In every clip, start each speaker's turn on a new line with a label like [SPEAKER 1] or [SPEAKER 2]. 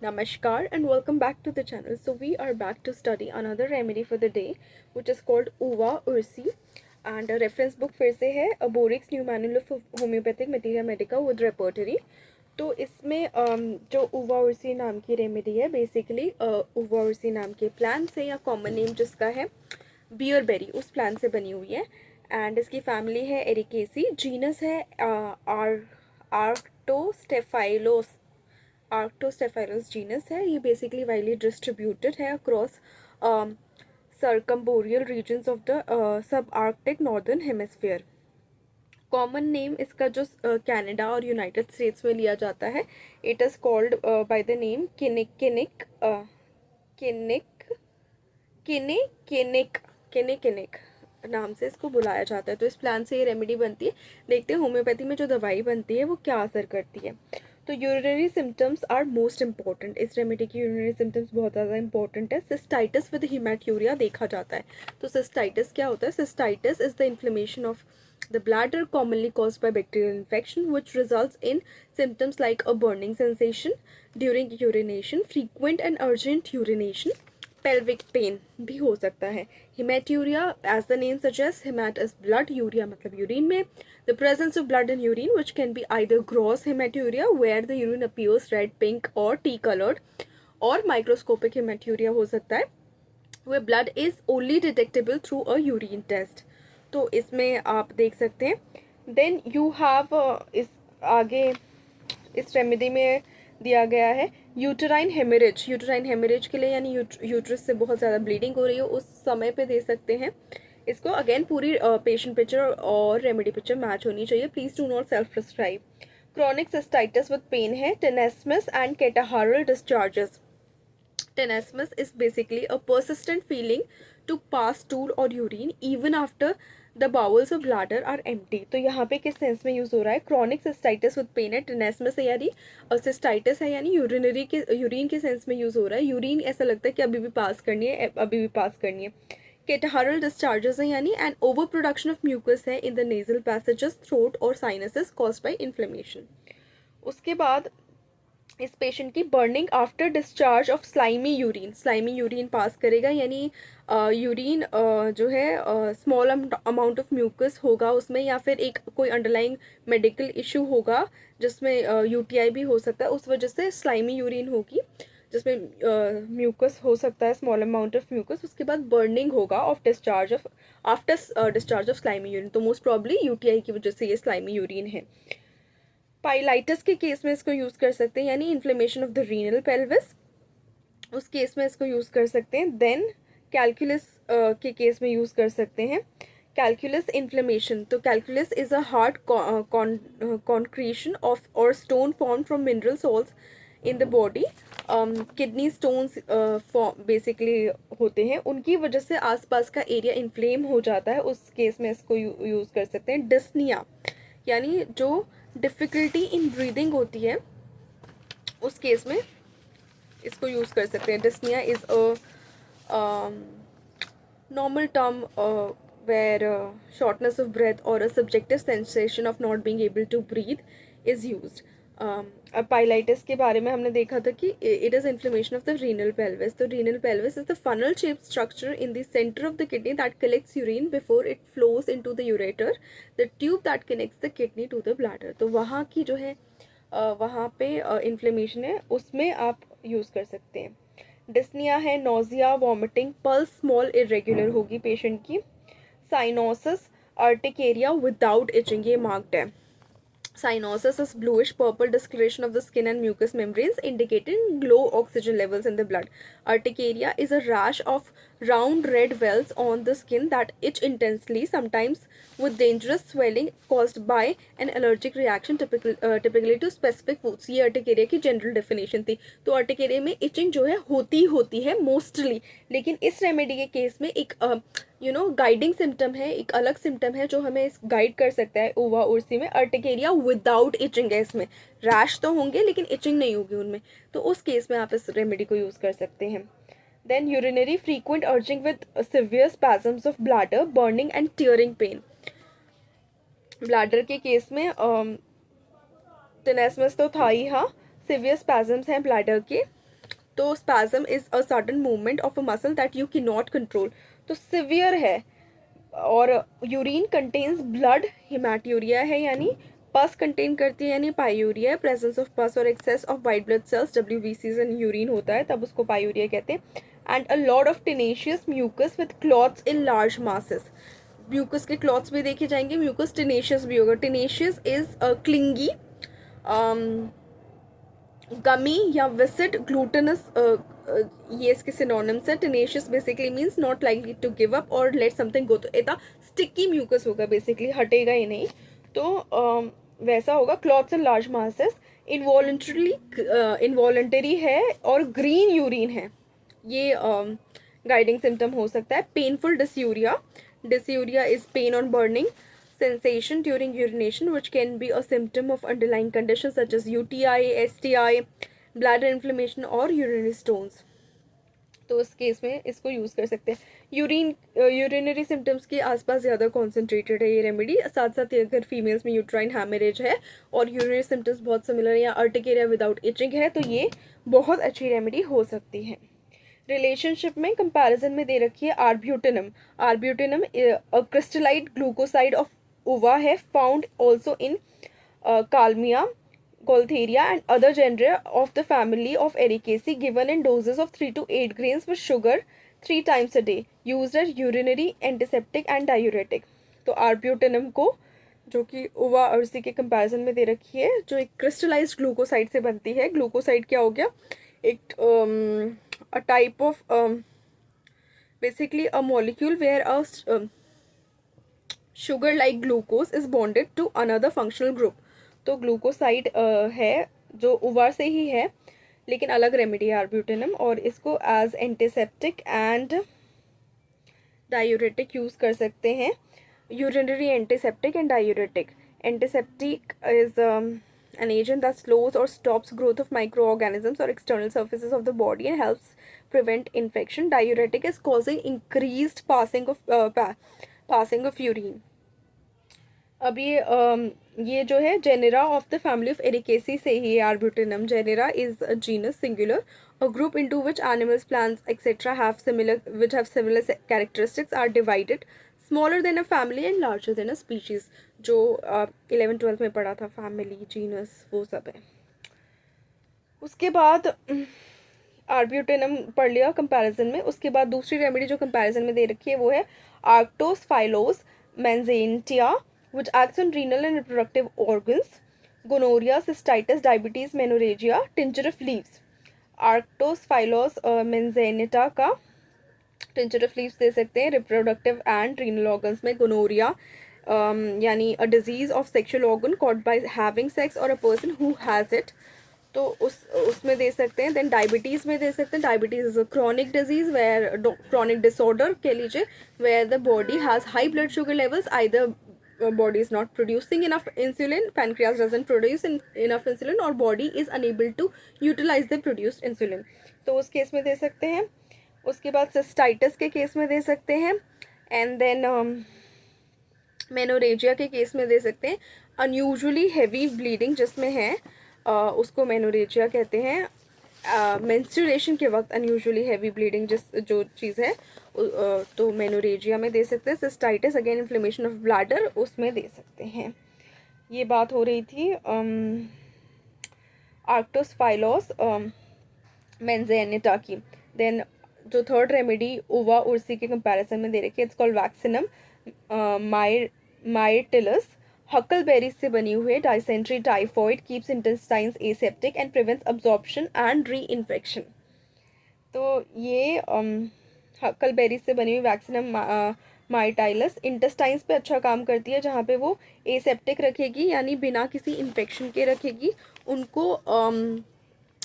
[SPEAKER 1] Namaskar and welcome back to the channel. So we are back to study another remedy for the day which is called Uva Ursi and a reference book फिर से है A Borix New Manual of Homeopathic Materia Medica with Repertory. तो इसमें जो उवा उर्सी नाम की रेमेडी है बेसिकली उवा उर्सी नाम के प्लांट से या कॉमन नेम जिसका है बियरबेरी उस प्लांट से बनी हुई है एंड इसकी फैमिली है एरिकेसी जीनस है आर्क्टोस्टेफाइलोस आर्क्टोस्टेफाइलोस जीनस है ये बेसिकली वाइडली डिस्ट्रीब्यूटेड है across circumboreal regions of the sub arctic northern hemisphere common name इसका जो कनाडा और यूनाइटेड स्टेट्स में लिया जाता है it is called by the name kinnikinnick नाम से इसको बुलाया जाता है। तो इस प्लान से ये रेमेडी बनती है। देखते हैं होम्योपैथी में जो दवाई बनती है वो क्या असर करती है। तो urinary symptoms are most important. इस रेमेडी की यूरिनरी सिम्टम्स बहुत ज़्यादा इंपॉर्टेंट है। सिस्टाइटिस विद हेमेटूरिया देखा जाता है। तो सिस्टाइटिस क्या होता है? Cystitis is the inflammation of the bladder commonly caused by bacterial infection which results in symptoms like a burning sensation during urination, frequent and urgent urination, pelvic pain भी हो सकता है। Hematuria, as the name suggests, hemat is blood, urea मतलब urine में। The presence of blood in urine which can be either gross hematuria where the urine appears red, pink or tea colored और microscopic hematuria हो सकता है where blood is only detectable through a urine test। तो इसमें आप देख सकते हैं। देन यू हैव इस आगे इस रेमेडी में दिया गया है यूटराइन हेमरेज के लिए यानी यूट्रस से बहुत ज़्यादा ब्लीडिंग हो रही हो उस समय पे दे सकते हैं इसको। अगेन पूरी पेशेंट पिक्चर और रेमेडी पिक्चर मैच होनी चाहिए। Please do not self prescribe. Chronic cystitis with pain है tenesmus and catarrhal discharges. Tenesmus is basically a persistent feeling to pass stool or urine even after the bowels of bladder are empty। तो यहाँ पे किस sense में use हो रहा है? Chronic cystitis with pain है। टेनेस्मस है यानी सिस्टाइटिस है यानी यूरिन के सेंस में यूज़ हो रहा है। यूरिन ऐसा लगता है कि अभी भी पास करनी है, अभी भी पास करनी है। कैटाहारल डिस्चार्जेस है यानी an over production of mucus है in the nasal passages, throat और साइनसेस कॉज्ड बाय इन्फ्लेमेशन। उसके बाद इस पेशेंट की burning after discharge of slimy urine pass करेगा यानी यूरिन जो है स्मॉल अमाउंट ऑफ म्यूकस होगा उसमें या फिर एक कोई अंडरलाइंग मेडिकल इशू होगा जिसमें यूटीआई भी हो सकता है उस वजह से स्लाइमी यूरिन होगी जिसमें म्यूकस हो सकता है स्मॉल अमाउंट ऑफ म्यूकस। उसके बाद बर्निंग होगा after discharge of slimy urine. तो मोस्ट प्रॉब्ली यूटीआई की वजह से ये स्लाइमी यूरिन है। पाइलाइटिस के केस में इसको यूज़ कर सकते हैं यानी inflammation of the renal pelvis उस केस में इसको यूज़ कर सकते हैं। देन कैलकुलस के केस में यूज़ कर सकते हैं कैलकुलस इन्फ्लेमेशन। तो calculus is a hard concretion of or stone form from mineral salts in the body. Kidney stones basically होते हैं उनकी वजह से आसपास का एरिया इन्फ्लेम हो जाता है उस केस में इसको यूज़ कर सकते हैं। डिस्निया यानी जो डिफ़िकल्टी इन ब्रीदिंग होती है उस केस में इसको यूज़ कर सकते हैं। Dyspnoea is a normal term where shortness of breath or a subjective sensation of not being able to breathe is used. अब पाइलाइटिस के बारे में हमने देखा था कि it is inflammation of the renal pelvis. तो renal pelvis is the funnel shaped structure in the centre of the kidney that collects urine before it flows into the ureter, the tube that connects the kidney to the bladder. तो वहाँ की जो है वहाँ पे inflammation है उसमें आप यूज़ कर सकते हैं। डिस्निया है nausea, vomiting, pulse small irregular होगी पेशेंट की। साइनोसिस, अर्टिकेरिया विदाउट इचिंग, ये मार्क्ड है। Cyanosis is bluish purple discoloration of the skin and mucous membranes indicating low oxygen levels in the blood. Urticaria is a rash of round red wells on the skin that itch intensely, sometimes with dangerous swelling caused by an allergic reaction typically to specific foods। ये urticaria की general definition थी। तो urticaria में itching जो है होती है mostly, लेकिन इस रेमेडी के केस में एक गाइडिंग सिम्टम है, एक अलग सिम्टम है जो हमें इस गाइड कर सकता है उवा उर्सी में। अर्टिकेरिया विदाउट इचिंग है, इसमें रैश तो होंगे लेकिन इचिंग नहीं होगी उनमें, तो उस केस में आप इस रेमेडी को यूज़ कर सकते हैं। Then urinary frequent urging with severe spasms of bladder, burning and tearing pain. Bladder के केस में टेनेस्मस तो था ही, हाँ, सिवियर स्पैजम्स हैं ब्लैडर के तो spasm is a sudden movement of a muscle that you can not control, तो severe है। और यूरिन कंटेन्स ब्लड, हिमैट्यूरिया है यानी पस कंटेन करती है यानी पायूरिया है। प्रेजेंस ऑफ पस और excess of white blood cells WBCs in urine होता है तब उसको पायूरिया कहते हैं। And a lot of tenacious mucus with clots in large masses, mucus के क्लॉट्स भी देखे जाएंगे, म्यूकस टेनेशियस भी होगा। टेनेशियस इज क्लिंगी, गमी या विसिड, ग्लूटेनस, ये इसके सिनोनिम्स है। Tenacious basically means not likely to give up or let something go, तो इतना स्टिकी म्यूकस होगा, बेसिकली हटेगा ही नहीं, तो वैसा होगा। Clots and large masses, involuntary, involuntary है और ग्रीन यूरिन है, ये गाइडिंग सिम्टम हो सकता है। Painful dysuria, dysuria is pain on burning sensation during urination, which can be a symptom of underlying conditions such as UTI, STI, bladder inflammation और urinary stones। तो उस केस में इसको यूज़ कर सकते हैं। यूरिनरी सिम्टम्स के आसपास ज़्यादा कॉन्सेंट्रेटेड है ये रेमेडी। साथ साथ अगर फीमेल्स में यूट्राइन हैमरेज है और यूरिनरी सिम्टम्स बहुत सिमिलर या अर्टिकेरिया विदाउट इचिंग है तो ये बहुत अच्छी रेमेडी हो सकती है। रिलेशनशिप में कंपैरिजन में दे रखी है आर्ब्यूटिनम। आर्ब्यूटिनम क्रिस्टलाइड ग्लूकोसाइड ऑफ उवा है, found also in Kalmia, Goltheria and other genera of the family of Ericaceae, given in doses of 3 to 8 grains with sugar 3 times a day, used as urinary antiseptic and diuretic। तो आर्ब्यूटिनम को, जो कि उवा अर्सी के comparison में दे रखी है, जो एक क्रिस्टलाइज्ड ग्लूकोसाइड से बनती है। ग्लूकोसाइड क्या हो गया, एक a type of basically a molecule where a sugar like glucose is bonded to another functional group। तो ग्लूकोसाइड है जो उवा से ही है लेकिन अलग रेमेडी है आर्ब्यूटिनम, और इसको as antiseptic and diuretic use कर सकते हैं। Urinary antiseptic and diuretic. Antiseptic is an agent that slows or stops growth of microorganisms or external surfaces of the body and helps prevent infection. Diuretic is causing increased passing of urine। अब ये जो है genera of the family of Ericaceae से ही है आर्ब्यूटिनम। Genera is a genus singular, a group into which animals, plants, etc. have similar characteristics are divided, smaller than a family and larger than a species। जो 11th-12th में पढ़ा था, family, genus, वो सब है। उसके बाद आर्ब्यूटिनम पढ़ लिया कंपैरिजन में। उसके बाद दूसरी रेमेडी जो कंपैरिजन में दे रखी है वो है आर्क्टोस्फाइलोस मैंजेंटिया, which acts on renal and reproductive organs, gonorrhea, cystitis, diabetes, menorrhagia, tincture of leaves। आर्क्टोस्फाइलोस मेंजेनिटा का टिंचर ऑफ लीव्स दे सकते हैं रिप्रोडक्टिव एंड रीनल ऑर्गन्स में। गोनोरिया यानी a disease of sexual organ caused by having sex और a person who has it, तो उसमें दे सकते हैं। देन डायबिटीज़ में दे सकते हैं। Diabetes is a chronic disease where, chronic disorder कह लीजिए, where the body has high blood sugar levels, either body is not producing enough insulin, pancreas doesn't produce enough insulin, और body is unable to utilize the produced insulin, तो उस case में दे सकते हैं। उसके बाद सिस्टाइटिस के केस में दे सकते हैं। एंड देन मेनोरेजिया के केस में दे सकते हैं। अनयूजुअली हैवी ब्लीडिंग जिसमें है उसको मेनोरेजिया कहते हैं। मेंस्ट्रुएशन के वक्त अनयूजुअली हैवी ब्लीडिंग जो चीज़ है तो मेनोरेजिया में दे सकते हैं। Cystitis again inflammation of bladder, उसमें दे सकते हैं। ये बात हो रही थी आर्क्टोस्फाइलोस मेंजेनिटा की। देन जो थर्ड रेमेडी उवा उर्सी के कंपैरिजन में दे रखी है, इट्स कॉल्ड वैक्सिनम माइटिलस। हकलबेरी से बनी हुई, dysentery typhoid, keeps intestines aseptic and prevents absorption and re infection. तो ये हकलबेरी से बनी हुई वैक्सिनम माइटाइलस इंटेस्टाइन्स पे अच्छा काम करती है, जहाँ पे वो एसेप्टिक रखेगी यानी बिना किसी इन्फेक्शन के रखेगी, उनको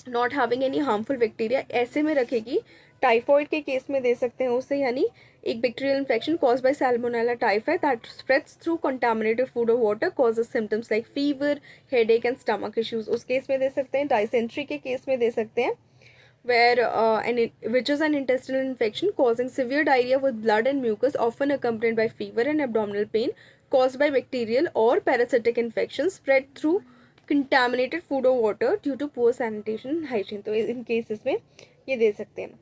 [SPEAKER 1] not having any harmful bacteria ऐसे में रखेगी। टाइफॉइड के केस में दे सकते हैं उसे, यानी एक bacterial infection cause by Salmonella typhi that spreads through contaminated food और water, causes symptoms like fever, headache and stomach issues, उस केस में दे सकते हैं। डाइसेंट्री के केस में दे सकते हैं which is an intestinal infection causing severe diarrhea with blood and mucus, often accompanied by fever and abdominal pain, caused by bacterial or parasitic infections spread through contaminated food or water due to poor sanitation and hygiene। तो इन cases में ये दे सकते हैं।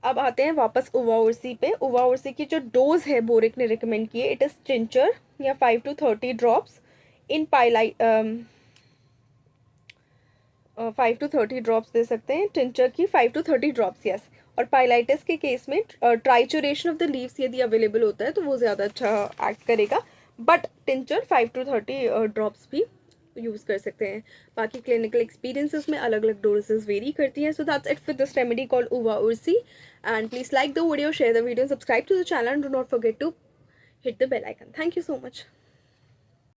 [SPEAKER 1] अब आते हैं वापस उवा उर्सी पे। उवा उर्सी की जो डोज है बोरिक ने रिकमेंड की है, इट इज़ टिंचर या 5 to 30 ड्रॉप्स इन पाइलाई 5 to 30 ड्रॉप्स दे सकते हैं टिंचर की, 5 to 30 ड्रॉप्स, यस। और पाइलाइटिस के केस में ट्राइचुरेशन ऑफ द लीव्स यदि अवेलेबल होता है तो वो ज़्यादा अच्छा एक्ट करेगा, बट टिंचर 5 to 30 ड्रॉप्स भी यूज़ कर सकते हैं। बाकी क्लिनिकल एक्सपीरियंसेस में अलग अलग डोजेस वेरी करती हैं। So that's it for this remedy called uva ursi, and please like the video, share the video, subscribe to the channel, and do not forget to hit the bell icon. Thank you so much.